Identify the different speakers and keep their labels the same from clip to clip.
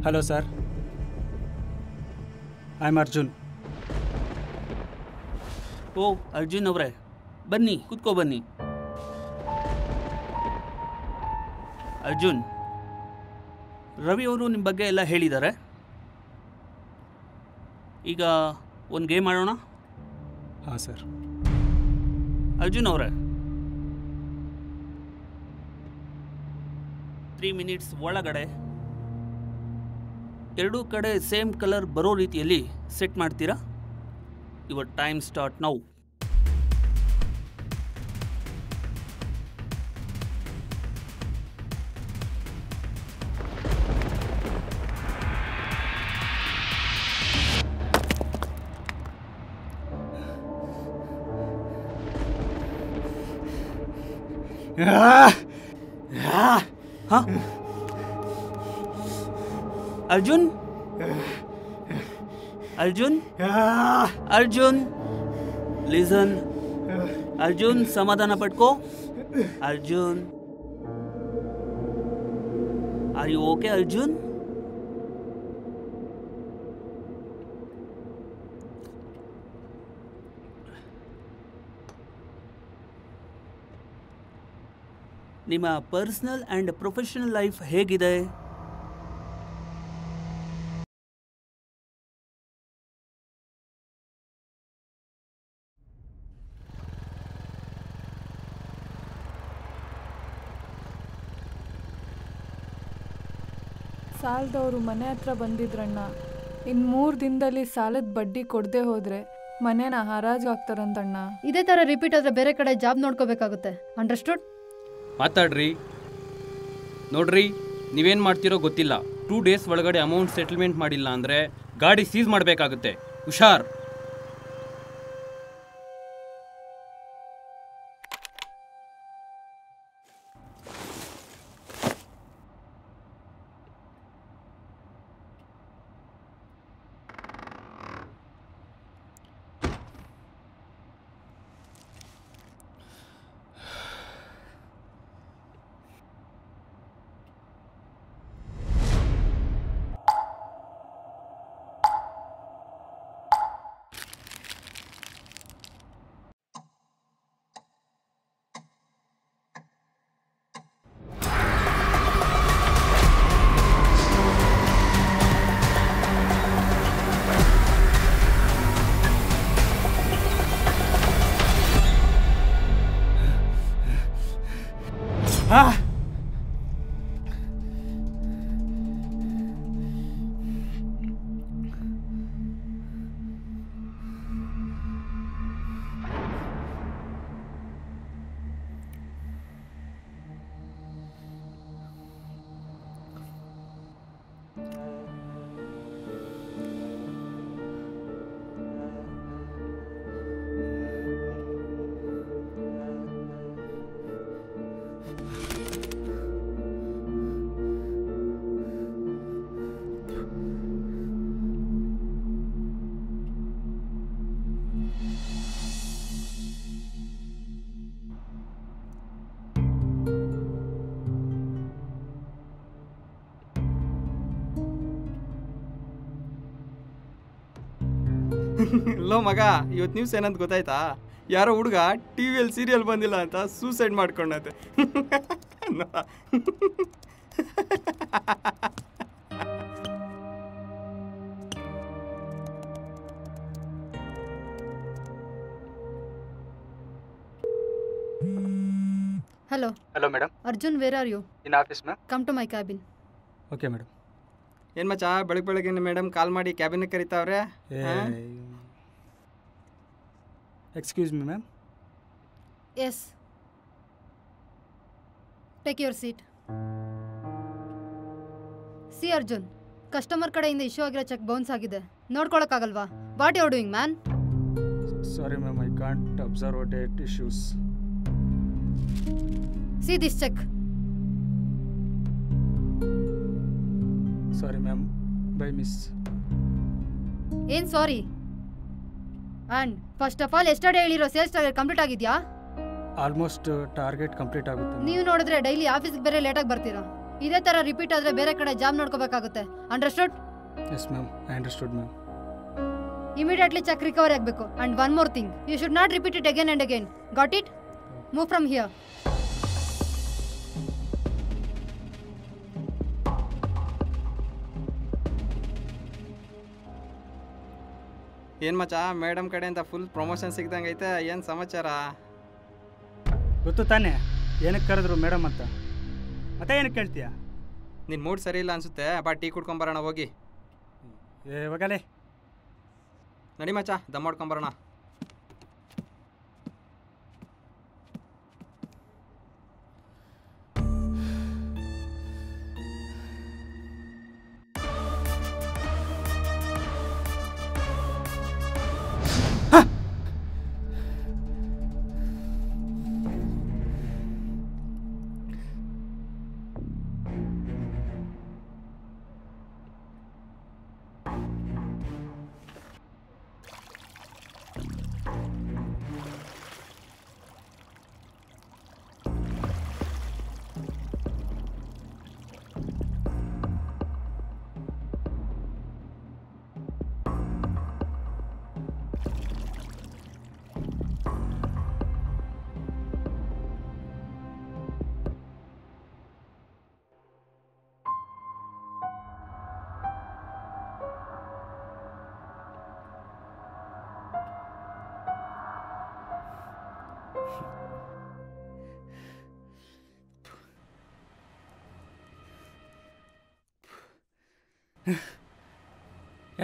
Speaker 1: Hello sir, I am Arjun.
Speaker 2: Oh Arjun ಅವರೇ, ಬನ್ನಿ ಕೂತ್ಕೋ ಬನ್ನಿ. ಅರ್ಜುನ್, ರವಿ ಅವರು ನಿಮ್ಮ ಬಗ್ಗೆ ಎಲ್ಲ ಹೇಳಿದ್ದಾರೆ. ಈಗ ಒಂದು ಗೇಮ್ ಆಡೋಣ.
Speaker 1: ಹಾಂ ಸರ್.
Speaker 2: ಅರ್ಜುನ್ ಅವರೇ, 3 ಮಿನಿಟ್ಸ್ ಒಳಗಡೆ ಎರಡೂ ಕಡೆ ಸೇಮ್ ಕಲರ್ ಬರೋ ರೀತಿಯಲ್ಲಿ ಸೆಟ್ ಮಾಡ್ತೀರಾ? Your time start now. हाँ अर्जुन, अर्जुन, अर्जुन, लिसन. अर्जुन समाधान पटको. Arjun, are you okay Arjun? ನಿಮ್ಮ ಪರ್ಸನಲ್ ಆ್ಯಂಡ್ ಪ್ರೊಫೆಷನಲ್ ಲೈಫ್ ಹೇಗಿದೆ?
Speaker 3: ಸಾಲದವರು ಮನೆ ಹತ್ರ ಬಂದಿದ್ರಣ್ಣ. ಇನ್ನು 3 ದಿನದಲ್ಲಿ ಸಾಲದ ಬಡ್ಡಿ ಕೊಡದೆ ಹೋದರೆ ಮನೇನ ಹರಾಜು ಹಾಕ್ತಾರಂತಣ್ಣ.
Speaker 4: ಇದೇ ಥರ ರಿಪೀಟ್ ಆದರೆ ಬೇರೆ ಕಡೆ ಜಾಬ್ ನೋಡ್ಕೋಬೇಕಾಗುತ್ತೆ. ಅಂಡರ್ಸ್ಟುಡ್?
Speaker 5: ಮಾತಾಡ್ರಿ. ನೋಡ್ರಿ, ನೀವೇನು ಮಾಡ್ತಿರೋ ಗೊತ್ತಿಲ್ಲ. 2 ಡೇಸ್ ಒಳಗಡೆ ಅಮೌಂಟ್ ಸೆಟಲ್ಮೆಂಟ್ ಮಾಡಿಲ್ಲ ಅಂದರೆ ಗಾಡಿ ಸೀಸ್ ಮಾಡಬೇಕಾಗುತ್ತೆ. ಹುಷಾರ್.
Speaker 6: ಲೋ ಮಗ, ಇವತ್ತು ನ್ಯೂಸ್ ಏನಂತ ಗೊತ್ತಾಯ್ತಾ? ಯಾರೋ ಹುಡುಗ ಟಿವಿಯಲ್ಲಿ ಸೀರಿಯಲ್ ಬಂದಿಲ್ಲ ಅಂತ suicide ಮಾಡ್ಕೊಂಡತೆ.
Speaker 4: Hello.
Speaker 1: Hello, madam.
Speaker 4: Arjun, where are you?
Speaker 1: In office, ma'am.
Speaker 4: Come to my cabin.
Speaker 1: Okay, madam.
Speaker 6: ಏನು ಮಚ್ಚ, ಬೆಳಗ್ಗೆ ಮೇಡಮ್ ಕಾಲ್ ಮಾಡಿ ಕ್ಯಾಬಿನ್ ಕರೀತಾವ್ರೆ.
Speaker 1: Excuse me, ma'am.
Speaker 4: Yes. Take your seat. See Arjun, customer ಕಡೆಯಿಂದ issue ಆಗಿರೋ check bounce ಆಗಿದೆ. ನೋಡ್ಕೊಳಕ್ಕಾಗಲ್ವಾ? What you are doing man?
Speaker 1: Sorry, ma'am. I can't observe date issues.
Speaker 4: See this check.
Speaker 1: Sorry ma'am by miss.
Speaker 4: ಏನು sorry? And first of all yesterday ಹೇಳಿರೋ sales target complete ಆಗಿದೆಯಾ?
Speaker 1: Almost target complete ಆಗುತ್ತೆ.
Speaker 4: ನೀವು ನೋಡಿದ್ರೆ daily ಆಫೀಸ್ಗೆ ಬೇರೆ ಲೇಟಾಗಿ ಬರ್ತೀರಾ. ಇದೇ ಥರ ರಿಪೀಟ್ ಆದರೆ ಬೇರೆ ಕಡೆ ಜಾಬ್ ನೋಡ್ಕೋಬೇಕಾಗುತ್ತೆ. Understood?
Speaker 1: Yes ma'am, I understood ma'am.
Speaker 4: Immediately check recovery ಆಗಬೇಕು. And one more thing, you should not repeat it again and again. Got it? Move from here.
Speaker 6: ಏನು ಮಚ್ಚ, ಮೇಡಮ್ ಕಡೆಯಿಂದ ಫುಲ್ ಪ್ರಮೋಷನ್ ಸಿಗ್ದಂಗೆ ಐತೆ. ಏನು ಸಮಾಚಾರ?
Speaker 1: ಗೊತ್ತು ತಾನೇ ಏನಕ್ಕೆ ಕರೆದ್ರು ಮೇಡಮ್ ಅಂತ. ಮತ್ತೆ ಏನಕ್ಕೆ ಕೇಳ್ತೀಯ?
Speaker 6: ನಿನ್ನ ಮೂಡ್ ಸರಿ ಇಲ್ಲ ಅನಿಸುತ್ತೆ. ಬಾ ಟೀ ಕುಡ್ಕೊಂಬರೋಣ ಹೋಗಿ.
Speaker 1: ಇವಾಗಲೇ
Speaker 6: ನಡಿ ಮಚ್ಚ, ದಮ್ ಮಾಡ್ಕೊಂಬರೋಣ.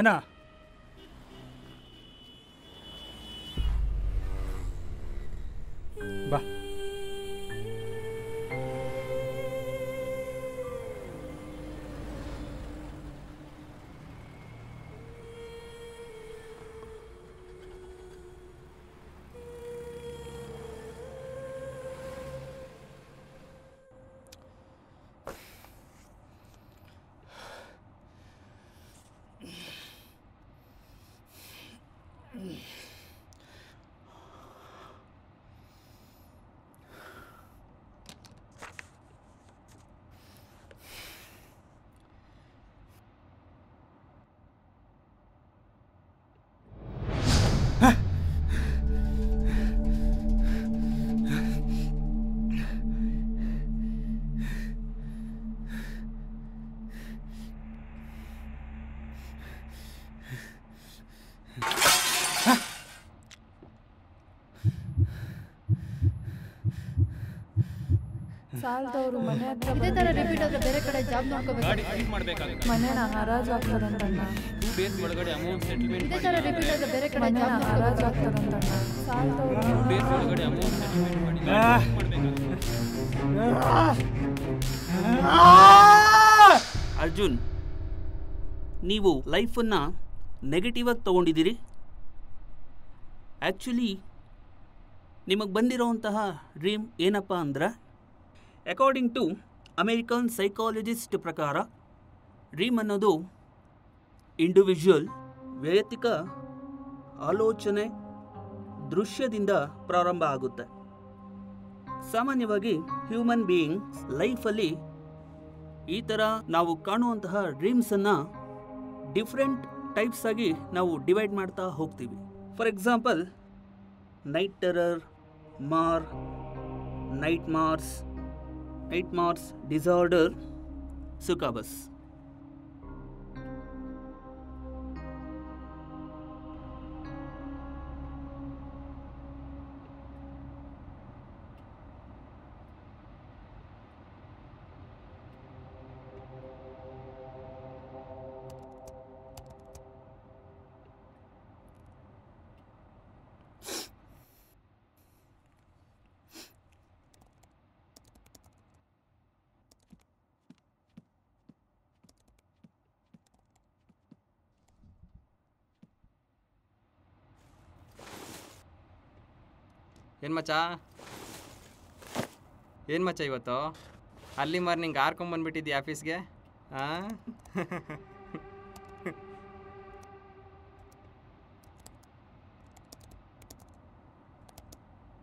Speaker 1: ಏನಾ ಬಾ.
Speaker 3: ಸಾಲದವರು ಮನೆ ಹತ್ರ
Speaker 4: ಇದೇ ಥರ ರಿಪೀಟ್ ಆದರೆ ಬೇರೆ ಕಡೆ ಜಾಬ್ ನೋಡ್ಕೋಬೇಕು.
Speaker 5: ಗಾಡಿ ಸೀಸ್ ಮಾಡಬೇಕಾಗುತ್ತೆ.
Speaker 3: ಮನೇನ ಹರಾಜು ಹಾಕ್ತಾರಂತಣ್ಣ.
Speaker 5: 2 ಡೇಸ್ ಒಳಗಡೆ ಅಮೌಂಟ್ ಸೆಟಲ್ಮೆಂಟ್
Speaker 4: ಇದೇ ಥರ ರಿಪೀಟ್ ಆದರೆ ಬೇರೆ ಕಡೆ
Speaker 3: ಮನೇನ
Speaker 4: ಜಾಬ್
Speaker 3: ಹರಾಜು
Speaker 4: ನೋಡ್ಕೋಬೇಕು.
Speaker 3: ಹಾಕ್ತಾರಂತಣ್ಣ. ಸಾಲದವರು
Speaker 5: 2 ಡೇಸ್ ಒಳಗಡೆ ಅಮೌಂಟ್ ಸೆಟಲ್ಮೆಂಟ್ ಮಾಡಿ ಮಾಡಬೇಕಾಗುತ್ತೆ.
Speaker 2: ಅರ್ಜುನ್, ನೀವು ಲೈಫನ್ನು ನೆಗೆಟಿವ್ ಆಗಿ ತೊಗೊಂಡಿದ್ದೀರಿ. ಆ್ಯಕ್ಚುಲಿ ನಿಮಗೆ ಬಂದಿರೋವಂತಹ ಡ್ರೀಮ್ ಏನಪ್ಪ ಅಂದ್ರೆ, ಅಕಾರ್ಡಿಂಗ್ ಟು ಅಮೇರಿಕನ್ ಸೈಕಾಲಜಿಸ್ಟ್ ಪ್ರಕಾರ ಡ್ರೀಮ್ ಅನ್ನೋದು ಇಂಡಿವಿಜುವಲ್ ವೈಯಕ್ತಿಕ ಆಲೋಚನೆ ದೃಶ್ಯದಿಂದ ಪ್ರಾರಂಭ ಆಗುತ್ತೆ. ಸಾಮಾನ್ಯವಾಗಿ ಹ್ಯೂಮನ್ ಬೀಯಿಂಗ್ಸ್ ಲೈಫಲ್ಲಿ ಈ ಥರ ನಾವು ಕಾಣುವಂತಹ ಡ್ರೀಮ್ಸನ್ನು ಡಿಫ್ರೆಂಟ್ ಟೈಪ್ಸ್ ಆಗಿ ನಾವು ಡಿವೈಡ್ ಮಾಡ್ತಾ ಹೋಗ್ತೀವಿ. For example, night terror, nightmares, disorder, succubus.
Speaker 6: ಏನು ಮಚ್ಚ ಇವತ್ತು ಅಲ್ಲಿ ಮಾರ್ನಿಂಗ್ ಹಾರ್ಕೊಂಬಂದ್ಬಿಟ್ಟಿದ್ದಿ ಆಫೀಸ್ಗೆ? ಹಾಂ,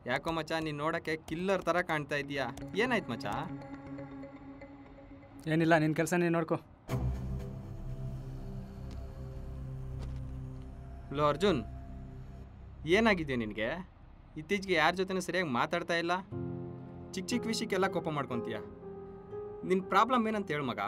Speaker 6: ಯಾಕೋ ಮಚ್ಚ ನೀನು ನೋಡೋಕ್ಕೆ ಕಿಲ್ಲರ್ ಥರ ಕಾಣ್ತಾ ಇದೀಯಾ, ಏನಾಯ್ತು ಮಚ್ಚ?
Speaker 1: ಏನಿಲ್ಲ, ನಿನ್ನ ಕೆಲಸ ನೀನು ನೋಡ್ಕೊ.
Speaker 6: ಹಲೋ ಅರ್ಜುನ್, ಏನಾಗಿದೆಯಾ ನಿನಗೆ? ಇತ್ತೀಚೆಗೆ ಯಾರ ಜೊತೆನೂ ಸರಿಯಾಗಿ ಮಾತಾಡ್ತಾ ಇಲ್ಲ, ಚಿಕ್ಕ ಚಿಕ್ಕ ವಿಷಯಕ್ಕೆಲ್ಲ ಕೋಪ ಮಾಡ್ಕೊತೀಯ. ನಿನ್ನ ಪ್ರಾಬ್ಲಮ್ ಏನಂತ ಹೇಳು ಮಗ.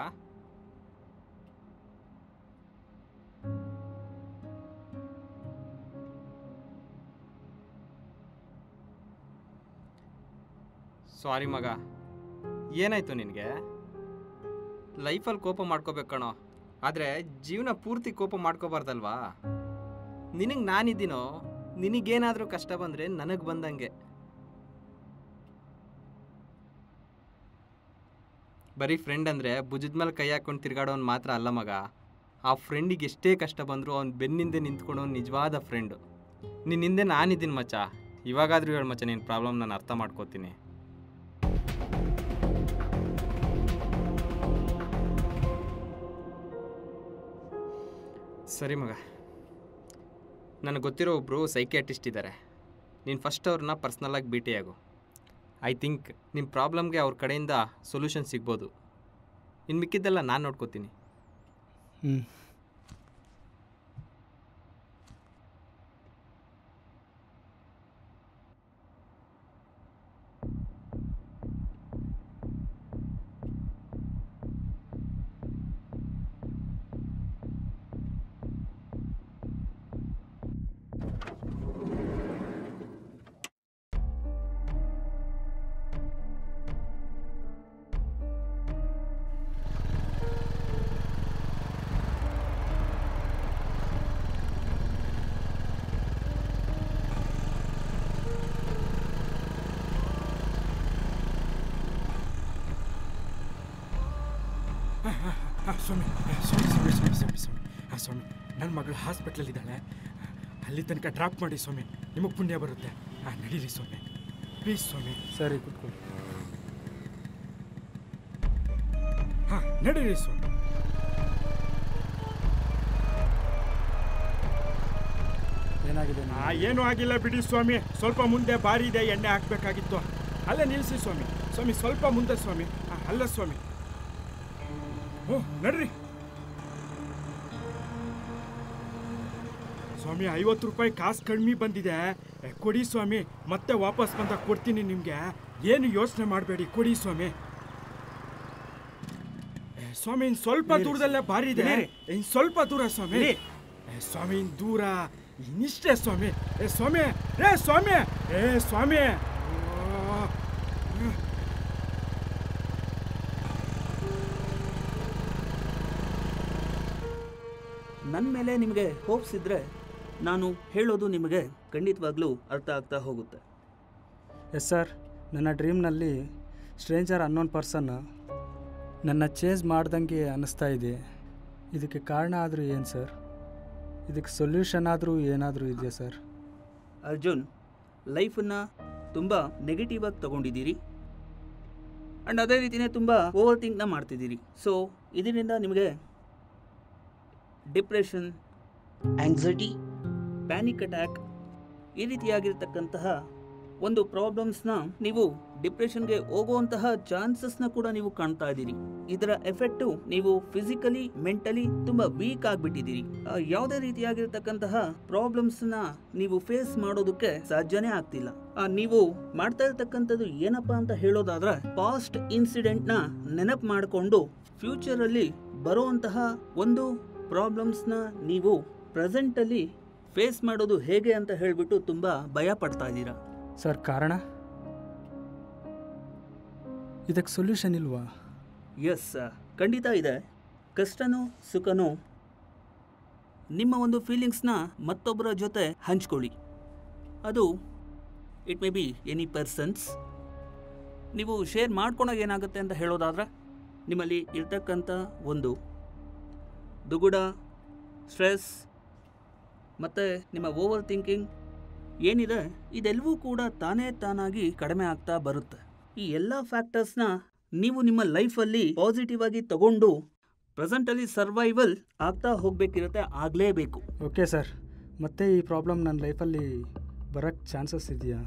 Speaker 6: ಸಾರಿ ಮಗ, ಏನಾಯ್ತು ನಿನಗೆ? ಲೈಫಲ್ಲಿ ಕೋಪ ಮಾಡ್ಕೋಬೇಕು ಕಣೋ, ಆದರೆ ಜೀವನ ಪೂರ್ತಿ ಕೋಪ ಮಾಡ್ಕೋಬಾರ್ದಲ್ವಾ? ನಿನಗೆ ನಾನಿದ್ದೀನೋ, ನಿನಗೇನಾದರೂ ಕಷ್ಟ ಬಂದರೆ ನನಗೆ ಬಂದಂಗೆ. ಬರೀ ಫ್ರೆಂಡ್ ಅಂದರೆ ಭುಜದ ಮೇಲೆ ಕೈ ಹಾಕ್ಕೊಂಡು ತಿರ್ಗಾಡೋನು ಮಾತ್ರ ಅಲ್ಲ ಮಗ. ಆ ಫ್ರೆಂಡಿಗೆ ಎಷ್ಟೇ ಕಷ್ಟ ಬಂದರೂ ಅವ್ನು ಬೆನ್ನಿಂದೆ ನಿಂತ್ಕೊಳೋ ನಿಜವಾದ ಫ್ರೆಂಡು. ನಿನ್ನ ಹಿಂದೆ ನಾನಿದ್ದೀನಿ ಮಚ್ಚ. ಇವಾಗಾದರೂ ಹೇಳು ಮಚ್ಚ, ನಿನ್ನ ಪ್ರಾಬ್ಲಮ್ ನಾನು ಅರ್ಥ ಮಾಡ್ಕೋತೀನಿ. ಸರಿ ಮಗ, ನನಗೆ ಗೊತ್ತಿರೋ ಒಬ್ಬರು ಸೈಕಿಯಾಟ್ರಿಸ್ಟ್ ಇದ್ದಾರೆ. ನೀನು ಫಸ್ಟ್ ಅವ್ರನ್ನ ಪರ್ಸ್ನಲಾಗಿ ಭೇಟಿಯಾಗು. ಐ ಥಿಂಕ್ ನಿಮ್ಮ ಪ್ರಾಬ್ಲಮ್ಗೆ ಅವ್ರ ಕಡೆಯಿಂದ ಸೊಲ್ಯೂಷನ್ ಸಿಗ್ಬೋದು. ಇನ್ನು ಮಿಕ್ಕಿದ್ದೆಲ್ಲ ನಾನು ನೋಡ್ಕೋತೀನಿ.
Speaker 7: ಸ್ವಾಮಿ ಸ್ವಾಮಿ, ನನ್ನ ಮಗಳು ಹಾಸ್ಪಿಟ್ಲಲ್ಲಿದ್ದಾಳೆ, ಅಲ್ಲಿ ತನಕ ಡ್ರಾಪ್ ಮಾಡಿ ಸ್ವಾಮಿ, ನಿಮಗೆ ಪುಣ್ಯ ಬರುತ್ತೆ. ನಡೀರಿ ಸ್ವಾಮಿ, ಪ್ಲೀಸ್ ಸ್ವಾಮಿ.
Speaker 1: ಸರಿ, ಕೂತ್ಕೊಳ್ಳಿ.
Speaker 7: ನಡೀರಿ ಸ್ವಾಮಿ.
Speaker 1: ಏನಾಗಿದೆ?
Speaker 7: ಏನೂ ಆಗಿಲ್ಲ ಬಿಡಿ ಸ್ವಾಮಿ, ಸ್ವಲ್ಪ ಮುಂದೆ ಬಾರಿ ಇದೆ, ಎಣ್ಣೆ ಹಾಕಬೇಕಾಗಿತ್ತು. ಅಲ್ಲೇ ನಿಲ್ಲಿಸಿ ಸ್ವಾಮಿ. ಸ್ವಾಮಿ ಸ್ವಲ್ಪ ಮುಂದೆ ಸ್ವಾಮಿ. ಅಲ್ಲ ಸ್ವಾಮಿ. ನಡ್ರಿ ಸ್ವಾಮಿ. 50 ರೂಪಾಯಿ ಕಾಸು ಕಡಿಮೆ ಬಂದಿದೆ, ಕೊಡಿ ಸ್ವಾಮಿ. ಮತ್ತೆ ವಾಪಸ್ ಬಂದಾಗ ಕೊಡ್ತೀನಿ ನಿಮಗೆ, ಏನು ಯೋಚನೆ ಮಾಡಬೇಡಿ, ಕೊಡಿ ಸ್ವಾಮಿ. ಸ್ವಾಮಿ ಇನ್ನು ಸ್ವಲ್ಪ ದೂರದಲ್ಲೇ ಬಾರಿ ಇದೆ, ಇನ್ನು ಸ್ವಲ್ಪ ದೂರ ಸ್ವಾಮಿ. ಸ್ವಾಮಿ ಇನ್ನು ದೂರ ಇನ್ನಿಷ್ಟೇ ಸ್ವಾಮಿ. ಸ್ವಾಮಿ, ಸ್ವಾಮಿ, ಸ್ವಾಮಿ.
Speaker 2: ನನ್ನ ಮೇಲೆ ನಿಮಗೆ ಹೋಪ್ಸ್ ಇದ್ದರೆ ನಾನು ಹೇಳೋದು ನಿಮಗೆ ಖಂಡಿತವಾಗ್ಲೂ ಅರ್ಥ ಆಗ್ತಾ ಹೋಗುತ್ತೆ.
Speaker 1: ಎಸ್ ಸರ್, ನನ್ನ ಡ್ರೀಮ್ನಲ್ಲಿ ಸ್ಟ್ರೇಂಜರ್ ಅನ್ನೋನ್ ಪರ್ಸನ್ ನನ್ನ ಚೇಂಜ್ ಮಾಡ್ದಂಗೆ ಅನ್ನಿಸ್ತಾ ಇದೆ. ಇದಕ್ಕೆ ಕಾರಣ ಆದರೂ ಏನು ಸರ್? ಇದಕ್ಕೆ ಸೊಲ್ಯೂಷನ್ ಆದರೂ ಏನಾದರೂ ಇದೆಯಾ ಸರ್?
Speaker 2: ಅರ್ಜುನ್, ಲೈಫನ್ನು ತುಂಬ ನೆಗೆಟಿವ್ ಆಗಿ ತೊಗೊಂಡಿದ್ದೀರಿ ಆ್ಯಂಡ್ ಅದೇ ರೀತಿಯೇ ತುಂಬ ಓವರ್ ಥಿಂಕ್ನ ಮಾಡ್ತಿದ್ದೀರಿ. ಸೊ ಇದರಿಂದ ನಿಮಗೆ ಡಿಪ್ರೆಷನ್, ಆಂಗ್ಸೈಟಿ, ಪ್ಯಾನಿಕ್ ಅಟ್ಯಾಕ್ ಈ ರೀತಿಯಾಗಿರ್ತಕ್ಕಂತಹ ಒಂದು ಪ್ರಾಬ್ಲಮ್ಸ್ನ ನೀವು ಡಿಪ್ರೆಷನ್ಗೆ ಹೋಗುವಂತಹ ಚಾನ್ಸಸ್ನ ಕೂಡ ನೀವು ಕಾಣ್ತಾ ಇದ್ದೀರಿ. ಇದರ ಎಫೆಕ್ಟು ನೀವು ಫಿಸಿಕಲಿ, ಮೆಂಟಲಿ ತುಂಬ ವೀಕ್ ಆಗಿಬಿಟ್ಟಿದ್ದೀರಿ. ಯಾವುದೇ ರೀತಿಯಾಗಿರ್ತಕ್ಕಂತಹ ಪ್ರಾಬ್ಲಮ್ಸ್ನ ನೀವು ಫೇಸ್ ಮಾಡೋದಕ್ಕೆ ಸಾಧ್ಯನೇ ಆಗ್ತಿಲ್ಲ. ನೀವು ಮಾಡ್ತಾ ಇರ್ತಕ್ಕಂಥದ್ದು ಏನಪ್ಪ ಅಂತ ಹೇಳೋದಾದ್ರೆ, ಪಾಸ್ಟ್ ಇನ್ಸಿಡೆಂಟ್ನ ನೆನಪು ಮಾಡಿಕೊಂಡು ಫ್ಯೂಚರಲ್ಲಿ ಬರುವಂತಹ ಒಂದು ಪ್ರಾಬ್ಲಮ್ಸ್ನ ನೀವು ಪ್ರೆಸೆಂಟಲ್ಲಿ ಫೇಸ್ ಮಾಡೋದು ಹೇಗೆ ಅಂತ ಹೇಳಿಬಿಟ್ಟು ತುಂಬ ಭಯ ಪಡ್ತಾ ಇದ್ದೀರಾ.
Speaker 1: ಸರ್, ಕಾರಣ? ಇದಕ್ಕೆ ಸೊಲ್ಯೂಷನ್ ಇಲ್ವಾ?
Speaker 2: ಎಸ್, ಖಂಡಿತ ಇದೆ. ಕಷ್ಟನೋ ಸುಖನೋ ನಿಮ್ಮ ಒಂದು ಫೀಲಿಂಗ್ಸ್ನ ಮತ್ತೊಬ್ಬರ ಜೊತೆ ಹಂಚ್ಕೊಳ್ಳಿ. ಅದು it may be any persons. ನೀವು ಶೇರ್ ಮಾಡ್ಕೊಂಡಾಗ ಏನಾಗುತ್ತೆ ಅಂತ ಹೇಳೋದಾದ್ರೆ, ನಿಮ್ಮಲ್ಲಿ ಇರ್ತಕ್ಕಂಥ ಒಂದು ದುಗುಡ, ಸ್ಟ್ರೆಸ್ ಮತ್ತು ನಿಮ್ಮ ಓವರ್ ಥಿಂಕಿಂಗ್ ಏನಿದೆ, ಇದೆಲ್ಲವೂ ಕೂಡ ತಾನೇ ತಾನಾಗಿ ಕಡಿಮೆ ಆಗ್ತಾ ಬರುತ್ತೆ. ಈ ಎಲ್ಲ ಫ್ಯಾಕ್ಟರ್ಸ್ನ ನೀವು ನಿಮ್ಮ ಲೈಫಲ್ಲಿ ಪಾಸಿಟಿವ್ ಆಗಿ ತಗೊಂಡು ಪ್ರೆಸೆಂಟಲ್ಲಿ ಸರ್ವೈವಲ್ ಆಗ್ತಾ ಹೋಗಬೇಕಿರುತ್ತೆ, ಆಗಲೇಬೇಕು.
Speaker 1: ಓಕೆ ಸರ್, ಮತ್ತೆ ಈ ಪ್ರಾಬ್ಲಮ್ ನನ್ನ ಲೈಫಲ್ಲಿ ಬರೋಕ್ಕೆ ಚಾನ್ಸಸ್ ಇದೆಯಾ?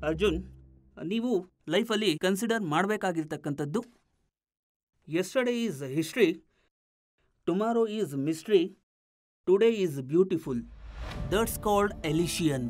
Speaker 2: ಅರ್ಜುನ್, ನೀವು ಲೈಫಲ್ಲಿ ಕನ್ಸಿಡರ್ ಮಾಡಬೇಕಾಗಿರ್ತಕ್ಕಂಥದ್ದು, yesterday is history, tomorrow is mystery, today is beautiful. That's called ಎಲಿಷಿಯನ್.